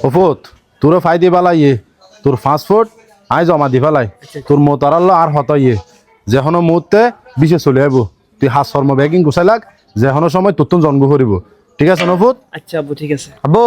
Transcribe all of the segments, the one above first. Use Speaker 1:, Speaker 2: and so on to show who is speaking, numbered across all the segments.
Speaker 1: ওফত তোর ফাই দি পালাই তোর পাসপোর্ট আই জমা দি ফেলাই তোর মোতারাল আর হতাইয়ে যেহনো মুহূর্তে বিশে চলে আইব তুই হাত শর্ম ব্যাগিং গুছাই লাগ যেহনো সময় তোর জন্ম করিব ঠিক আছে নফুত।
Speaker 2: আচ্ছা আব্বু ঠিক আছে।
Speaker 3: আব্বু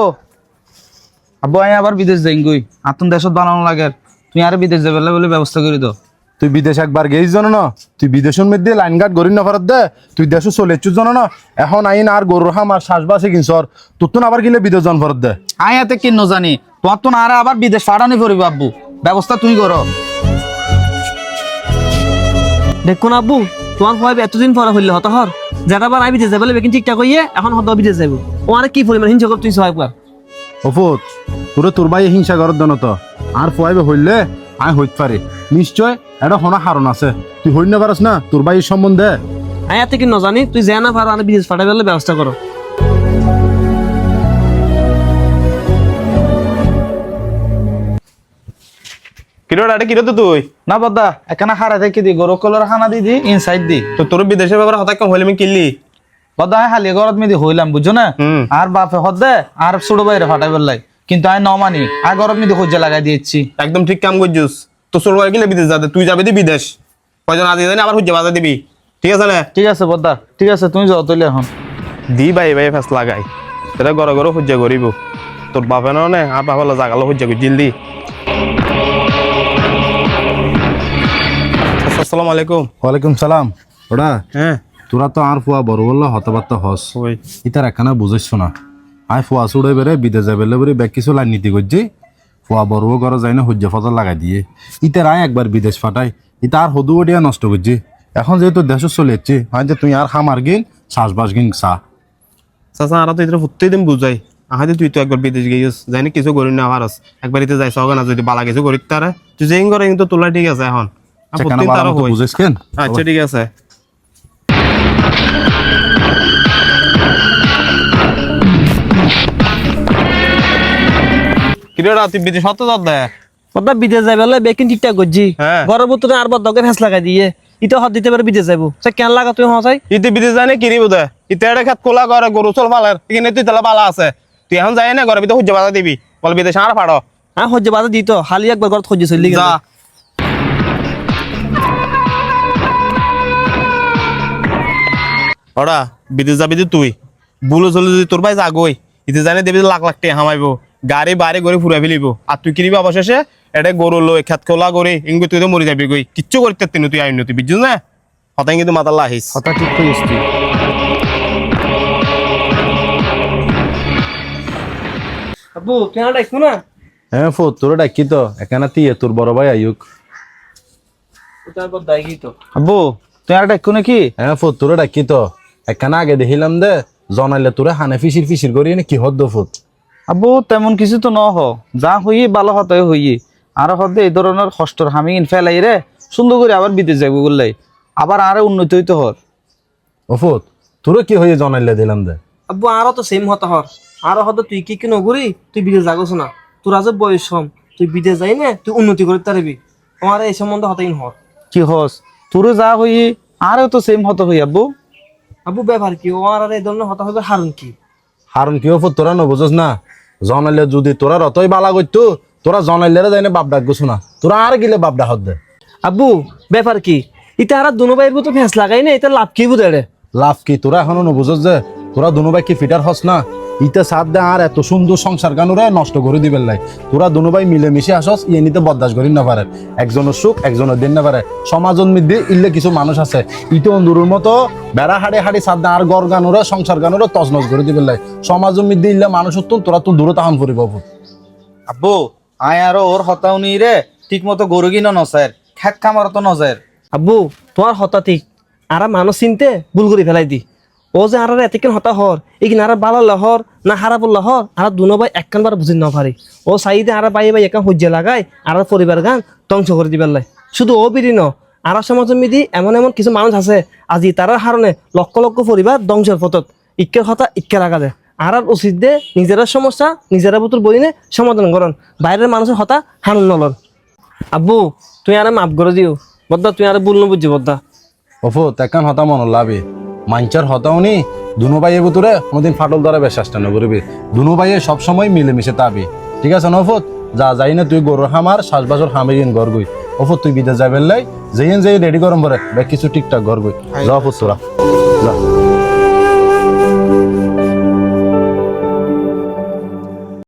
Speaker 3: আব্বু আমি আবার বিদেশ যাই গই আতুন দেশত বানানো লাগে তুই আর বিদেশ যাবে বলে ব্যবস্থা করে দাও।
Speaker 1: তুই বিদেশ একবার গেছিস জানো না তুই বিদেশের মধ্যে লাইন গার্ড গড়ি না ফেরত দে তুই দেশও চলে এসছিস জানো না এখন আইন আর গরুর হাম আর শ্বাসবাসে কিনছর তোর তো আবার গেলে বিদেশ জন ফেরত দে।
Speaker 3: আয় এতে কিন্ন জানি তোমার তো না আরে আবার বিদেশ ফাটানি পড়িব আব্বু ব্যবস্থা তুই করো।
Speaker 2: দেখুন আব্বু তোমার ভয় এতদিন পরে হইলে হত হর যেটা বার বিদেশ যাবে লেকিন ঠিকঠাক হইয়ে এখন হত বিদেশ যাইব ও আরে কি পরিমাণ হিংসা কর তুই সবাই একবার।
Speaker 1: ওফত তোর ভাই হিংসা করার জন্য তো আর ফুয়াইবে হইলে আয় হইতে পারে নিশ্চয় এটা হনা হারণ আছে তুই হইন না পারস না তোর ভাইয়ের সম্বন্ধে।
Speaker 2: আমি এত কি জানি তুই যা না পারো আর বিদেশ পাঠাই বলে ব্যবস্থা করো।
Speaker 4: কিরোটা এটা কিরো তো তুই
Speaker 3: না বদ্দা এখানে হারা থেকে দি গরু কলর খানা দি ইনসাইড দি
Speaker 4: তো তোর বিদেশের ব্যাপারে হঠাৎ কম হইলে আমি কিনলি
Speaker 3: বদ্দা আমি হালিয়া ঘরত মেদি হইলাম বুঝছো না আর বাপে হদ দে আর ছোট বাইরে ফাটাই বেলাই কিন্তু আমি নমানি আর গরত মেদি হজ্জা লাগাই দিয়েছি।
Speaker 4: একদম ঠিক কাম করছিস তো ছোট ভাই কিনলে বিদেশ যাতে তুই যাবি দি বিদেশ কয়জন আজ জানি আবার হুজ্জা বাজা দিবি ঠিক আছে না।
Speaker 3: ঠিক আছে বদ্দা ঠিক আছে তুমি যাও তৈলে এখন
Speaker 4: দি ভাই ভাই ফেস লাগাই এটা গড় গড় হুজ্জা করিব তোর বাপে নে আর বাপে জাগালো হুজ্জা করি জলদি। আসসালামু আলাইকুম।
Speaker 1: ওয়ালাইকুম সালাম। ওরা
Speaker 4: হ্যাঁ
Speaker 1: তোরা তো আর ফুয়া বড় বললো হতবার্তা হস
Speaker 4: ওই
Speaker 1: ইতার একখানা বুঝাইছ না আয় ফুয়া চুড়ে বেড়ে বিদেশ যাবে বেরে ব্যাগ কিছু লাইন নীতি করছি ফুয়া বড় ঘরে যাই না সূর্য ফজল লাগাই দিয়ে ইতার আয় একবার বিদেশ ফাটাই ইতা আর হদু ওডিয়া নষ্ট করছি এখন যেহেতু দেশ চলে যাচ্ছি হয় যে তুই আর খামার গিন শ্বাসবাস গিন চা
Speaker 4: চাচা আর তো এটা প্রত্যেকদিন বুঝাই আহাতে তুই তো একবার বিদেশ গিয়েছিস জানি কিছু করি না আবার একবার ইতে যাইছ না যদি বালা কিছু করি তারা তুই যেই করে কিন্তু তোলা ঠিক আছে এখন
Speaker 1: বুঝেছ কেন
Speaker 4: আচ্ছা ঠিক আছে। কিরোটা তুই বিদেশ হতে যাত দে
Speaker 2: বদ্দা বিদেশ যাইবে বলে বেকিন ঠিকঠাক করছি
Speaker 4: হ্যাঁ।
Speaker 2: ঘরের ভিতরে আর বদ্দাকে ফেস লাগাই দিয়ে ইটা হত দিতে পারে বিদেশ যাইবো সে কেন লাগা তুই হসাই
Speaker 4: ইতে বিদেশ যায় না কিনিব দে ইতে এটা খাত কোলা করে গরু চল পালার এখানে তুই তালা পালা আছে তুই এখন যাই না ঘরের ভিতরে হুজ্জা বাজা দিবি বল বিদেশ আর ফাড়ো
Speaker 2: হ্যাঁ হজ্জে বাজা দিত খালি একবার ঘর হজ্জে চলি
Speaker 4: যা। ওরা বিদেশ যাবি তুই বুলো চলে যদি তোর ভাই যাগই ইতে জানে দেবি লাখ লাখ টাকা হামাইব গাড়ি বাড়ি করে ফুরা ফেলিব আর তুই কিনিবি অবশেষে এটা গরু লই খেত খোলা করে ইঙ্গি তুই তো মরে যাবি গই কিচ্ছু করতে তুই আইন তুই বুঝছিস না হতাই কিন্তু মাতাল্লা আহিস
Speaker 3: কথা ঠিক করিস তুই।
Speaker 2: আব্বু তুই আর ডাকবো না
Speaker 1: হ্যাঁ ফো তোর ডাকি তো এখানে তুই তোর বড় ভাই আয়ুক
Speaker 2: তার পর দাই তো
Speaker 3: আব্বু তুই আর ডাকো নাকি
Speaker 1: হ্যাঁ ফো তোর ডাকি তো এখানে আগে দেখিলাম দে জনাইলে তোরে হানে ফিসির ফিসির করি না কি হদ্দ ফুট
Speaker 3: আব্বু তেমন কিছু তো ন হ যা হইয়ে ভালো হতে হইয়ে আর হতে এই ধরনের কষ্টর হামিং ফেলাই রে সুন্দর করে আবার বিদেশ যাবো বললাই আবার আরে উন্নতি হইতে হর
Speaker 1: ওফত তোরে কি হয়ে জনাইলে দিলাম দে
Speaker 2: আব্বু আরো তো সেম হতা হর আরো হতো তুই কি নগরি তুই বিদেশ যাগোস না তোর আজ বয়স কম তুই বিদেশ যাই না তুই উন্নতি করতে পারবি আমার এই সম্বন্ধে হতাই হর
Speaker 3: কি হস তোরে যা হইয়ে আরও তো সেম হতে হই আব্বু
Speaker 2: আব্বু ব্যাপার কি ও আর এই ধরনের হতা হবে হারুন কি
Speaker 1: কারণ কি ওফত তোরা নবুঝস না জনাইলে যদি তোরা রতই বালা করতো তোরা জনাইলে যাই না বাপ ডাক গোছ না তোরা আর গিলে বাপ ডাক দে
Speaker 2: আব্বু ব্যাপার কি ইটা আর দুনো ভাইয়ের মতো ফেস লাগাই না এটা লাভ কি বুঝে রে
Speaker 1: লাভ কি তোরা এখনো নবুঝস যে তোরা দুনো ভাই কি ফিটার হস না ইতে সাথ দে আর এত সুন্দর সংসার গানুরে নষ্ট করে দিবেন লাই তোরা দুনো ভাই মিলেমিশে আসস ইয়ে নিতে বরদাস্ত করি না পারে একজনের সুখ একজনের দিন না পারে সমাজের মধ্যে ইল্লে কিছু মানুষ আছে ইটো অন্দুরের মতো বেড়া হাড়ে হাড়ি সাথ দে আর গড় গানুরে সংসার গানুরে তছনছ করে দিবেন লাই সমাজের মধ্যে ইল্লে মানুষ তোরা তো দূরে তাহান ফুরিব
Speaker 3: আব্বু আয় আরো ওর হতাও নি রে ঠিক মতো গরু কিনো নসার খেত খামার তো নজার
Speaker 2: আব্বু তোমার হতা ঠিক আর মানুষ চিনতে ভুল করে ফেলাই দি ও যে আর এতক্ষণ হতা হর এইখানে আর বালা লহর না হারা বললা হর আর দুনো ভাই একখানবার বুঝি না পারি ও সাইডে আর বাই বাই একা হজ্জে লাগাই আর পরিবার গান ধ্বংস করে দিবার লাই শুধু ও বিড়ি ন আর সমাজের মিদি এমন এমন কিছু মানুষ আছে আজি তারার হারণে লক্ষ লক্ষ পরিবার ধ্বংসের পথত ইক্কের হতা ইক্কে রাখা যায় আর উচিত দে নিজেরা সমস্যা নিজেরা বুতুর বইনে সমাধান করন বাইরের মানুষের হতা হানুন নলন আব্বু তুই আর মাফ করে দিও বদ্দা তুই আর ভুল বুঝছি বদ্দা
Speaker 1: ওফত একখান হতা মন লাভে মাঞ্চার হতাও নি দুনো ভাইয়ের ভিতরে কোনোদিন ফাটল ধরা বিশ্বাসটা নকরবি দুনো ভাইয়ে সবসময় মিলেমিশে তাবি ঠিক আছে না অফত যা যাই না তুই গরুর হামার শ্বাসবাসর হামিন ঘর গই অফত তুই বিদেশ যাবেন লাই যেইন যেই রেডি করম পরে বা কিছু ঠিকঠাক ঘর গই যা অফত তোরা যা